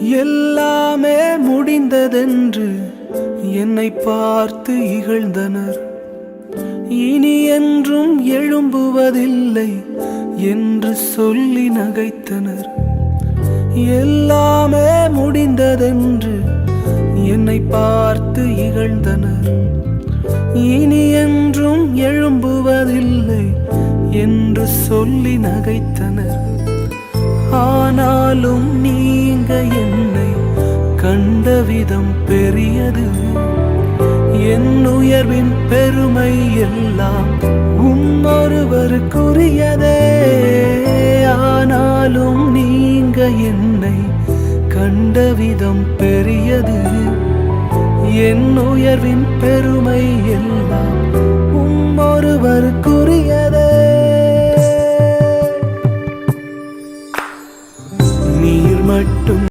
எல்லாமே முடிந்ததென்று என்னை பார்த்து இகழ்ந்தனர். இனி என்றும் எழும்புவதில்லை என்று சொல்லி நகைத்தனர். எல்லாமே முடிந்ததென்று என்னை பார்த்து இகழ்ந்தனர். இனி என்றும் எழும்புவதில்லை என்று சொல்லி நகைத்தனர். ஆனாலும் நீங்க என்னை கண்ட விதம் பெரியது. என் உயர்வின் பெருமை எல்லாம் ஒருவருக்குரியதே. ஆனாலும் நீங்க என்னை கண்ட விதம் பெரியது. என் உயர்வின் பெருமை எல்லாம் ஒருவருக்குரியதே. நீர் மட்டும்